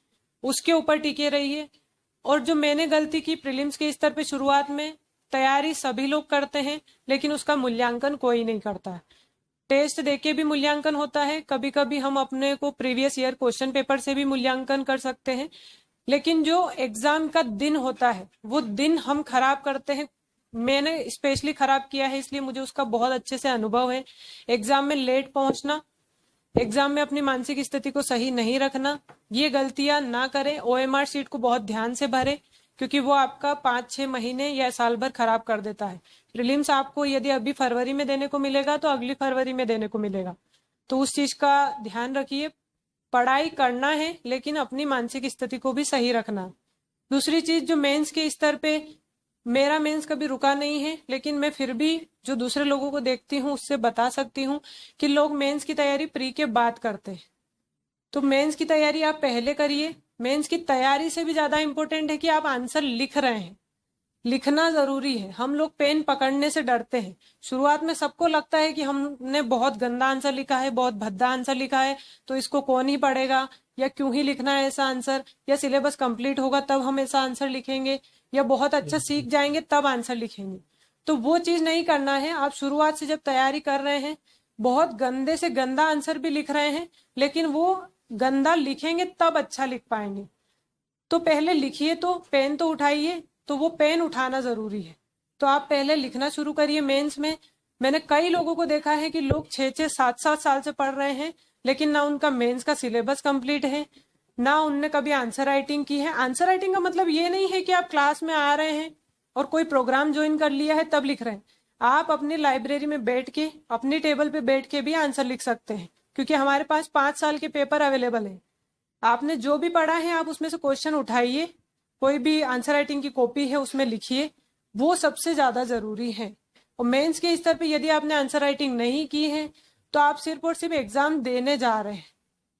उसके ऊपर टिके रहिए। और जो मैंने गलती की प्रीलिम्स के स्तर पे, शुरुआत में तैयारी सभी लोग करते हैं लेकिन उसका मूल्यांकन कोई नहीं करता है। टेस्ट देके भी मूल्यांकन होता है, कभी कभी हम अपने को प्रीवियस ईयर क्वेश्चन पेपर से भी मूल्यांकन कर सकते हैं, लेकिन जो एग्जाम का दिन होता है वो दिन हम खराब करते हैं। मैंने स्पेशली खराब किया है, इसलिए मुझे उसका बहुत अच्छे से अनुभव है। एग्जाम में लेट पहुंचना, एग्जाम में अपनी मानसिक स्थिति को सही नहीं रखना, ये गलतियां ना करें। OMR शीट को बहुत ध्यान से भरें, क्योंकि वो आपका 5-6 महीने या साल भर खराब कर देता है। प्रीलिम्स आपको यदि अभी फरवरी में देने को मिलेगा तो अगली फरवरी में देने को मिलेगा, तो उस चीज का ध्यान रखिए। पढ़ाई करना है लेकिन अपनी मानसिक स्थिति को भी सही रखना। दूसरी चीज, जो मेंस के स्तर पे, मेरा मेंस कभी रुका नहीं है, लेकिन मैं फिर भी जो दूसरे लोगों को देखती हूँ उससे बता सकती हूँ कि लोग मेंस की तैयारी प्री के बाद करते हैं। तो मेंस की तैयारी आप पहले करिए। मेंस की तैयारी से भी ज्यादा इंपॉर्टेंट है कि आप आंसर लिख रहे हैं। लिखना जरूरी है। हम लोग पेन पकड़ने से डरते हैं। शुरुआत में सबको लगता है कि हमने बहुत गंदा आंसर लिखा है, बहुत भद्दा आंसर लिखा है, तो इसको कौन ही पढ़ेगा, या क्यों ही लिखना है ऐसा आंसर, या सिलेबस कंप्लीट होगा तब हम ऐसा आंसर लिखेंगे, या बहुत अच्छा सीख जाएंगे तब आंसर लिखेंगे। तो वो चीज नहीं करना है। आप शुरुआत से जब तैयारी कर रहे हैं, बहुत गंदे से गंदा आंसर भी लिख रहे हैं, लेकिन वो गंदा लिखेंगे तब अच्छा लिख पाएंगे। तो पहले लिखिए, तो पेन तो उठाइए, तो वो पेन उठाना जरूरी है। तो आप पहले लिखना शुरू करिए मेंस में। मैंने कई लोगों को देखा है कि लोग 6-6, 7-7 साल से पढ़ रहे हैं, लेकिन ना उनका मेंस का सिलेबस कंप्लीट है, ना उनने कभी आंसर राइटिंग की है। आंसर राइटिंग का मतलब ये नहीं है कि आप क्लास में आ रहे हैं और कोई प्रोग्राम ज्वाइन कर लिया है तब लिख रहे हैं। आप अपनी लाइब्रेरी में बैठ के, अपनी टेबल पे बैठ के भी आंसर लिख सकते हैं, क्योंकि हमारे पास 5 साल के पेपर अवेलेबल है। आपने जो भी पढ़ा है आप उसमें से क्वेश्चन उठाइए, कोई भी आंसर राइटिंग की कॉपी है उसमें लिखिए, वो सबसे ज्यादा जरूरी है। और मेंस के स्तर पे यदि आपने आंसर राइटिंग नहीं की है तो आप सिर्फ और सिर्फ एग्जाम देने जा रहे हैं,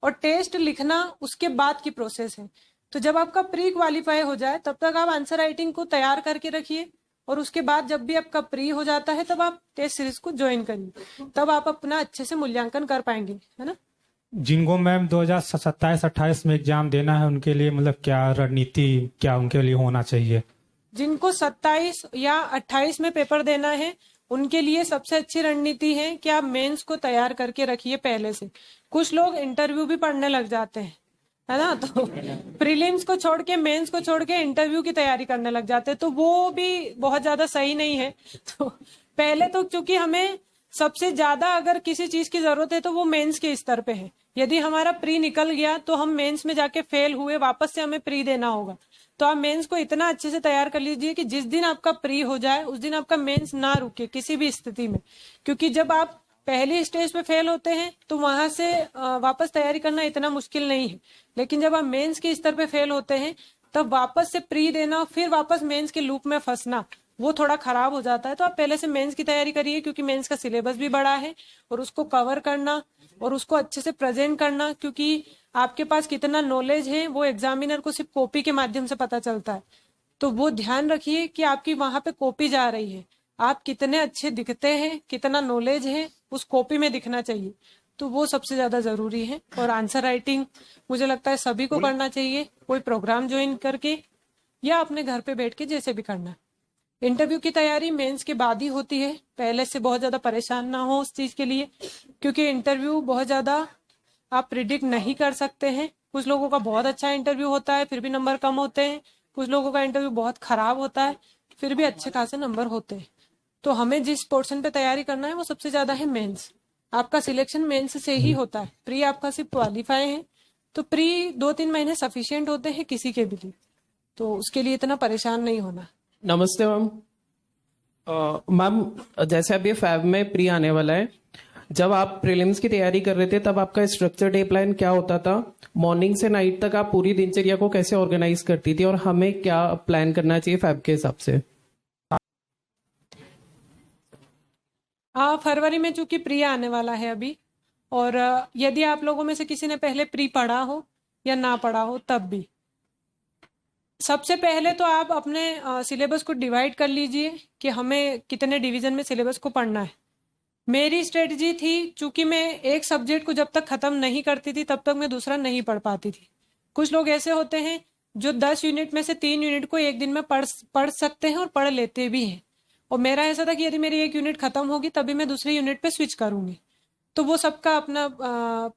और टेस्ट लिखना उसके बाद की प्रोसेस है। तो जब आपका प्री क्वालिफाई हो जाए तब तक आप आंसर राइटिंग को तैयार करके रखिए, और उसके बाद जब भी आपका प्री हो जाता है तब आप टेस्ट सीरीज को ज्वाइन करिए, तब आप अपना अच्छे से मूल्यांकन कर पाएंगे, है ना। जिनको मैम 2027-28 में एग्जाम देना है उनके लिए मतलब क्या रणनीति, क्या उनके लिए होना चाहिए? जिनको 27 या 28 में पेपर देना है उनके लिए सबसे अच्छी रणनीति है कि आप मेंस को तैयार करके रखिए पहले से। कुछ लोग इंटरव्यू भी पढ़ने लग जाते हैं, है ना, तो प्रीलिम्स को छोड़ के, मेंस को छोड़ के इंटरव्यू की तैयारी करने लग जाते हैं, तो वो भी बहुत ज्यादा सही नहीं है। तो पहले तो, क्योंकि हमें सबसे ज्यादा अगर किसी चीज की जरूरत है तो वो मेंस के स्तर पे है। यदि हमारा प्री निकल गया तो हम मेंस में जाके फेल हुए, वापस से हमें प्री देना होगा। तो आप मेंस को इतना अच्छे से तैयार कर लीजिए कि जिस दिन आपका प्री हो जाए उस दिन आपका मेंस ना रुके किसी भी स्थिति में, क्योंकि जब आप पहली स्टेज पे फेल होते हैं तो वहां से वापस तैयारी करना इतना मुश्किल नहीं है, लेकिन जब आप मेंस के स्तर पे फेल होते हैं तब वापस से प्री देना, फिर वापस मेंस के लूप में फंसना, वो थोड़ा खराब हो जाता है। तो आप पहले से मेंस की तैयारी करिए, क्योंकि मेंस का सिलेबस भी बड़ा है और उसको कवर करना और उसको अच्छे से प्रेजेंट करना, क्योंकि आपके पास कितना नॉलेज है वो एग्जामिनर को सिर्फ कॉपी के माध्यम से पता चलता है। तो वो ध्यान रखिए कि आपकी वहां पे कॉपी जा रही है, आप कितने अच्छे दिखते हैं, कितना नॉलेज है उस कॉपी में दिखना चाहिए। तो वो सबसे ज्यादा जरूरी है। और आंसर राइटिंग मुझे लगता है सभी को करना चाहिए, कोई प्रोग्राम ज्वाइन करके या अपने घर पे बैठ के, जैसे भी करना। इंटरव्यू की तैयारी मेंस के बाद ही होती है, पहले से बहुत ज्यादा परेशान ना हो उस चीज के लिए, क्योंकि इंटरव्यू बहुत ज्यादा आप प्रिडिक्ट नहीं कर सकते हैं। कुछ लोगों का बहुत अच्छा इंटरव्यू होता है फिर भी नंबर कम होते हैं, कुछ लोगों का इंटरव्यू बहुत खराब होता है फिर भी अच्छे खासे नंबर होते हैं। तो हमें जिस पोर्शन पे तैयारी करना है वो सबसे ज्यादा है मेंस। आपका सिलेक्शन मेंस से ही होता है, प्री आपका सिर्फ क्वालिफाई है, तो प्री 2-3 महीने सफिशिएंट होते हैं किसी के भी लिए, तो उसके लिए इतना परेशान नहीं होना। नमस्ते मैम। मैम, जैसे अभी फैब में प्री आने वाला है, जब आप प्रीलिम्स की तैयारी कर रहे थे तब आपका स्ट्रक्चर डे प्लान क्या होता था? मॉर्निंग से नाइट तक आप पूरी दिनचर्या को कैसे ऑर्गेनाइज करती थी, और हमें क्या प्लान करना चाहिए फैब के हिसाब से? फरवरी में चूंकि प्री आने वाला है अभी, और यदि आप लोगों में से किसी ने पहले प्री पढ़ा हो या ना पढ़ा हो तब भी, सबसे पहले तो आप अपने सिलेबस को डिवाइड कर लीजिए कि हमें कितने डिवीजन में सिलेबस को पढ़ना है। मेरी स्ट्रेटजी थी, चूंकि मैं एक सब्जेक्ट को जब तक खत्म नहीं करती थी तब तक मैं दूसरा नहीं पढ़ पाती थी। कुछ लोग ऐसे होते हैं जो 10 यूनिट में से 3 यूनिट को एक दिन में पढ़ सकते हैं और पढ़ लेते भी हैं। और मेरा ऐसा था कि यदि मेरी एक यूनिट खत्म होगी तभी मैं दूसरी यूनिट पे स्विच करूंगी। तो वो सबका अपना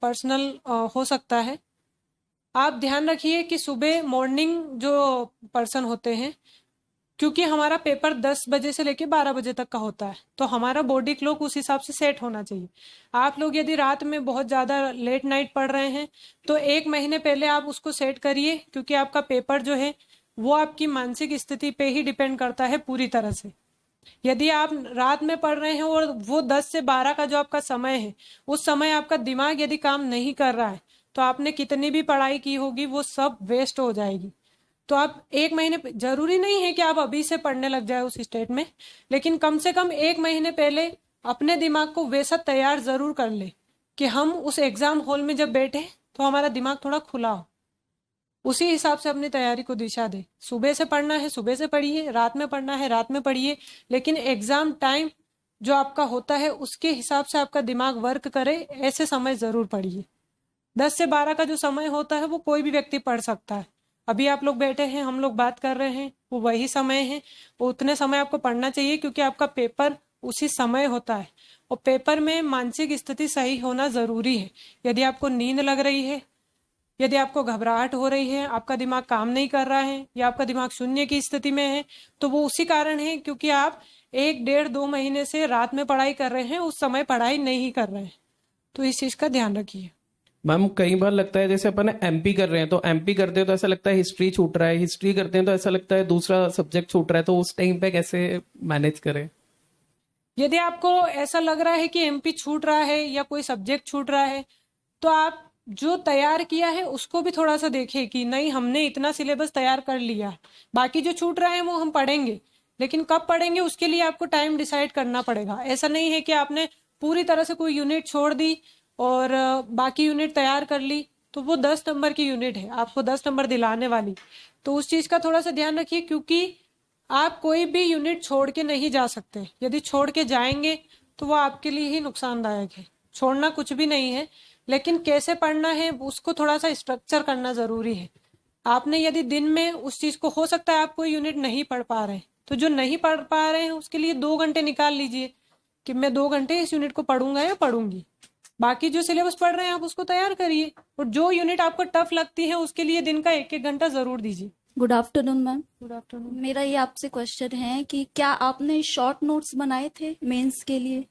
पर्सनल हो सकता है। आप ध्यान रखिए कि सुबह मॉर्निंग जो पर्सन होते हैं, क्योंकि हमारा पेपर 10 बजे से लेके 12 बजे तक का होता है, तो हमारा बॉडी क्लॉक उस हिसाब से सेट होना चाहिए। आप लोग यदि रात में बहुत ज़्यादा लेट नाइट पढ़ रहे हैं तो 1 महीने पहले आप उसको सेट करिए, क्योंकि आपका पेपर जो है वो आपकी मानसिक स्थिति पे ही डिपेंड करता है पूरी तरह से। यदि आप रात में पढ़ रहे हैं और वो 10 से 12 का जो आपका समय है, उस समय आपका दिमाग यदि काम नहीं कर रहा है तो आपने कितनी भी पढ़ाई की होगी वो सब वेस्ट हो जाएगी। तो आप 1 महीने, जरूरी नहीं है कि आप अभी से पढ़ने लग जाए उस स्टेट में, लेकिन कम से कम 1 महीने पहले अपने दिमाग को वैसा तैयार जरूर कर ले कि हम उस एग्जाम हॉल में जब बैठे तो हमारा दिमाग थोड़ा खुला हो। उसी हिसाब से अपनी तैयारी को दिशा दे। सुबह से पढ़ना है सुबह से पढ़िए, रात में पढ़ना है रात में पढ़िए, लेकिन एग्जाम टाइम जो आपका होता है उसके हिसाब से आपका दिमाग वर्क करे, ऐसे समय जरूर पढ़िए। 10 से 12 का जो समय होता है वो कोई भी व्यक्ति पढ़ सकता है। अभी आप लोग बैठे हैं, हम लोग बात कर रहे हैं, वो वही समय है, वो उतने समय आपको पढ़ना चाहिए, क्योंकि आपका पेपर उसी समय होता है। और पेपर में मानसिक स्थिति सही होना जरूरी है। यदि आपको नींद लग रही है, यदि आपको घबराहट हो रही है, आपका दिमाग काम नहीं कर रहा है या आपका दिमाग शून्य की स्थिति में है, तो वो उसी कारण है क्योंकि आप 1, 1.5, 2 महीने से रात में पढ़ाई कर रहे हैं, उस समय पढ़ाई नहीं कर रहे हैं। तो इस चीज का ध्यान रखिए। मैम कई बार लगता है जैसे अपन एमपी कर रहे हैं, तो एमपी करते हैं तो ऐसा लगता है हिस्ट्री छूट रहा है, हिस्ट्री करते हैं तो ऐसा लगता है दूसरा सब्जेक्ट छूट रहा है, तो उस टाइम पे कैसे मैनेज करें? यदि आपको ऐसा लग रहा है कि एमपी छूट रहा है या कोई सब्जेक्ट छूट रहा है, तो आप जो तैयार किया है उसको भी थोड़ा सा देखिए कि नहीं, हमने इतना सिलेबस तैयार कर लिया, बाकी जो छूट रहा है वो हम पढ़ेंगे, लेकिन कब पढ़ेंगे उसके लिए आपको टाइम डिसाइड करना पड़ेगा। ऐसा नहीं है कि आपने पूरी तरह से कोई यूनिट छोड़ दी और बाकी यूनिट तैयार कर ली, तो वो 10 नंबर की यूनिट है, आपको 10 नंबर दिलाने वाली। तो उस चीज का थोड़ा सा ध्यान रखिए, क्योंकि आप कोई भी यूनिट छोड़ के नहीं जा सकते। यदि छोड़ के जाएंगे तो वो आपके लिए ही नुकसानदायक है। छोड़ना कुछ भी नहीं है, लेकिन कैसे पढ़ना है उसको थोड़ा सा स्ट्रक्चर करना जरूरी है। आपने यदि दिन में उस चीज को, हो सकता है आप कोई यूनिट नहीं पढ़ पा रहे हैं, तो जो नहीं पढ़ पा रहे हैं उसके लिए 2 घंटे निकाल लीजिए कि मैं 2 घंटे इस यूनिट को पढ़ूंगा या पढ़ूंगी। बाकी जो सिलेबस पढ़ रहे हैं आप उसको तैयार करिए, और जो यूनिट आपको टफ लगती है उसके लिए दिन का 1-1 घंटा जरूर दीजिए। Good afternoon ma'am. Good afternoon. मेरा ये आपसे क्वेश्चन है कि क्या आपने शॉर्ट नोट्स बनाए थे मेंस के लिए?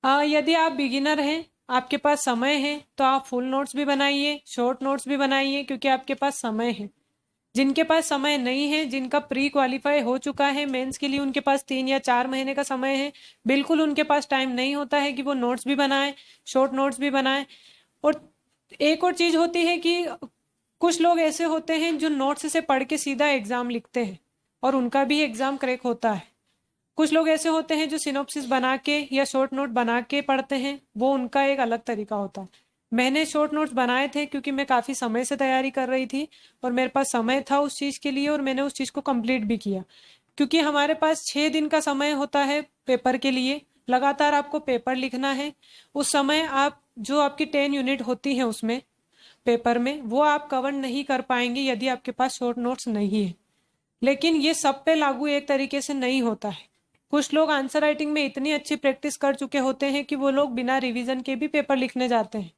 यदि आप बिगिनर हैं, आपके पास समय है, तो आप फुल नोट्स भी बनाइए, शॉर्ट नोट्स भी बनाइए, क्योंकि आपके पास समय है। जिनके पास समय नहीं है, जिनका प्री क्वालिफाई हो चुका है मेंस के लिए, उनके पास 3 या 4 महीने का समय है, बिल्कुल उनके पास टाइम नहीं होता है कि वो नोट्स भी बनाएं, शॉर्ट नोट्स भी बनाएं। और एक और चीज होती है कि कुछ लोग ऐसे होते हैं जो नोट्स से पढ़ के सीधा एग्जाम लिखते हैं और उनका भी एग्जाम क्रैक होता है। कुछ लोग ऐसे होते हैं जो सिनॉप्सिस बना के या शॉर्ट नोट बना के पढ़ते हैं, वो उनका एक अलग तरीका होता है। मैंने शॉर्ट नोट्स बनाए थे क्योंकि मैं काफ़ी समय से तैयारी कर रही थी और मेरे पास समय था उस चीज़ के लिए, और मैंने उस चीज़ को कंप्लीट भी किया। क्योंकि हमारे पास 6 दिन का समय होता है पेपर के लिए, लगातार आपको पेपर लिखना है। उस समय आप जो आपकी 10 यूनिट होती हैं उसमें पेपर में, वो आप कवर नहीं कर पाएंगे यदि आपके पास शॉर्ट नोट्स नहीं है। लेकिन ये सब पे लागू एक तरीके से नहीं होता है। कुछ लोग आंसर राइटिंग में इतनी अच्छी प्रैक्टिस कर चुके होते हैं कि वो लोग बिना रिवीजन के भी पेपर लिखने जाते हैं।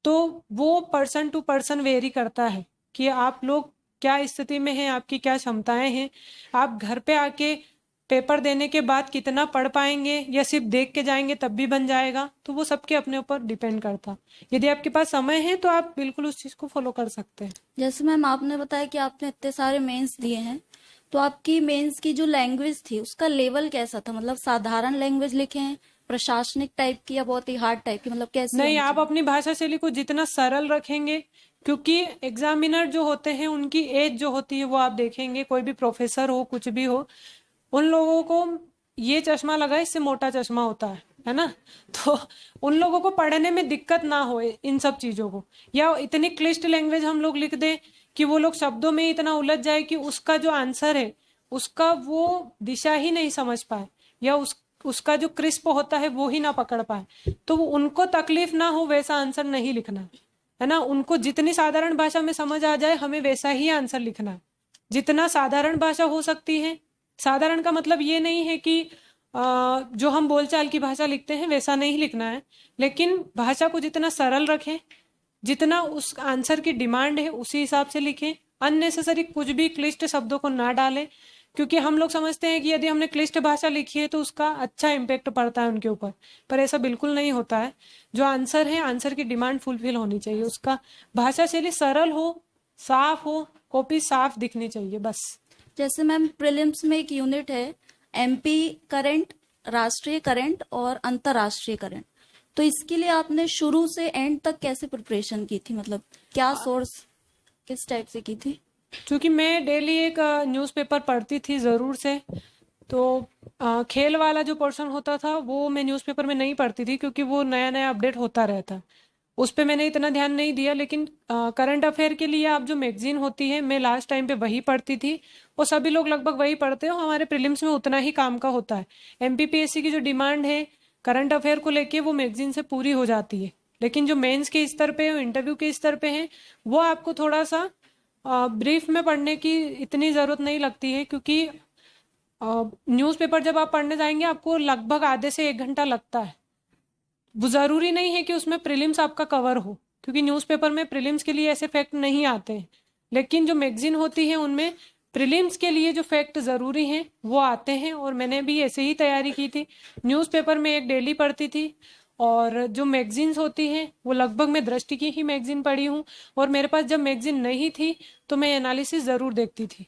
तो वो पर्सन टू पर्सन वेरी करता है कि आप लोग क्या स्थिति में हैं, आपकी क्या क्षमताएं हैं, आप घर पे आके पेपर देने के बाद कितना पढ़ पाएंगे या सिर्फ देख के जाएंगे तब भी बन जाएगा। तो वो सबके अपने ऊपर डिपेंड करता। यदि आपके पास समय है तो आप बिल्कुल उस चीज को फॉलो कर सकते हैं। जैसे मैम आपने बताया कि आपने इतने सारे मेंस दिए हैं, तो आपकी मेंस की जो लैंग्वेज थी उसका लेवल कैसा था? मतलब साधारण लैंग्वेज लिखे हैं, प्रशासनिक टाइप की, या बहुत ही हार्ड टाइप की, मतलब कैसे? नहीं, आप अपनी भाषा शैली को जितना सरल रखेंगे, क्योंकि एग्जामिनर जो होते हैं उनकी एज जो होती है वो आप देखेंगे, कोई भी प्रोफेसर हो कुछ भी हो, उन लोगों को ये चश्मा लगा इससे मोटा चश्मा होता है, है ना। तो उन लोगों को पढ़ने में दिक्कत ना हो इन सब चीजों को, या इतनी क्लिष्ट लैंग्वेज हम लोग लिख दें कि वो लोग शब्दों में इतना उलझ जाए कि उसका जो आंसर है उसका वो दिशा ही नहीं समझ पाए, या उसका जो क्रिस्प होता है वो ही ना पकड़ पाए। तो वो उनको तकलीफ ना हो वैसा आंसर नहीं लिखना है ना। उनको जितनी साधारण भाषा में समझ आ जाए हमें वैसा ही आंसर लिखना है, जितना साधारण भाषा हो सकती है। साधारण का मतलब ये नहीं है कि जो हम बोलचाल की भाषा लिखते हैं वैसा नहीं लिखना है, लेकिन भाषा को जितना सरल रखें, जितना उस आंसर की डिमांड है उसी हिसाब से लिखें। अननेसेसरी कुछ भी क्लिष्ट शब्दों को ना डालें, क्योंकि हम लोग समझते हैं कि यदि हमने क्लिष्ट भाषा लिखी है तो उसका अच्छा इम्पेक्ट पड़ता है उनके ऊपर, पर ऐसा बिल्कुल नहीं होता है। जो आंसर है, आंसर की डिमांड फुलफिल होनी चाहिए, उसका भाषा शैली सरल हो, साफ हो, कॉपी साफ दिखनी चाहिए, बस। जैसे मैम प्रीलिम्स में एक यूनिट है एमपी करंट, राष्ट्रीय करंट और अंतर्राष्ट्रीय करंट, तो इसके लिए आपने शुरू से एंड तक कैसे प्रिपरेशन की थी, मतलब क्या सोर्स किस टाइप से की थी? क्योंकि मैं डेली एक न्यूज़पेपर पढ़ती थी ज़रूर से, तो खेल वाला जो पोर्शन होता था वो मैं न्यूज़पेपर में नहीं पढ़ती थी, क्योंकि वो नया नया अपडेट होता रहता, उस पर मैंने इतना ध्यान नहीं दिया। लेकिन करंट अफेयर के लिए आप जो मैगजीन होती है मैं लास्ट टाइम पे वही पढ़ती थी, और सभी लोग लगभग वही पढ़ते हो। हमारे प्रीलिम्स में उतना ही काम का होता है। एमपीपीएससी की जो डिमांड है करंट अफेयर को लेके वो मैगजीन से पूरी हो जाती है, लेकिन जो मेंस के स्तर पे, इंटरव्यू के स्तर पे है, वो आपको थोड़ा सा ब्रीफ में पढ़ने की इतनी ज़रूरत नहीं लगती है, क्योंकि न्यूज़पेपर जब आप पढ़ने जाएंगे आपको लगभग आधे से 1 घंटा लगता है। वो ज़रूरी नहीं है कि उसमें प्रीलिम्स आपका कवर हो, क्योंकि न्यूज़पेपर में प्रीलिम्स के लिए ऐसे फैक्ट नहीं आते हैं, लेकिन जो मैगजीन होती है उनमें प्रीलिम्स के लिए जो फैक्ट ज़रूरी हैं वो आते हैं। और मैंने भी ऐसे ही तैयारी की थी। न्यूज़पेपर में एक डेली पढ़ती थी, और जो मैगजीन्स होती हैं वो लगभग मैं दृष्टि की ही मैगजीन पढ़ी हूँ, और मेरे पास जब मैगजीन नहीं थी तो मैं एनालिसिस ज़रूर देखती थी।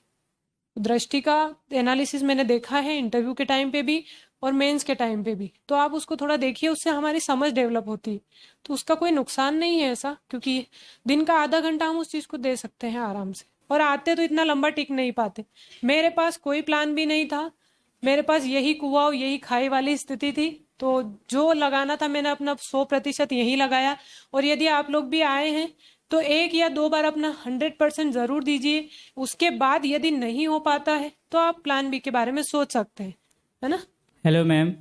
दृष्टि का एनालिसिस मैंने देखा है इंटरव्यू के टाइम पे भी और मेंस के टाइम पे भी, तो आप उसको थोड़ा देखिए, उससे हमारी समझ डेवलप होती है, तो उसका कोई नुकसान नहीं है ऐसा, क्योंकि दिन का आधा घंटा हम उस चीज़ को दे सकते हैं आराम से। और आते तो इतना लंबा टिक नहीं पाते। मेरे पास कोई प्लान भी नहीं था, मेरे पास यही कुआं यही खाई वाली स्थिति थी, तो जो लगाना था मैंने अपना 100% यही लगाया। और यदि आप लोग भी आए हैं तो 1 या 2 बार अपना 100% जरूर दीजिए। उसके बाद यदि नहीं हो पाता है तो आप प्लान बी के बारे में सोच सकते हैं, है ना। Hello ma'am,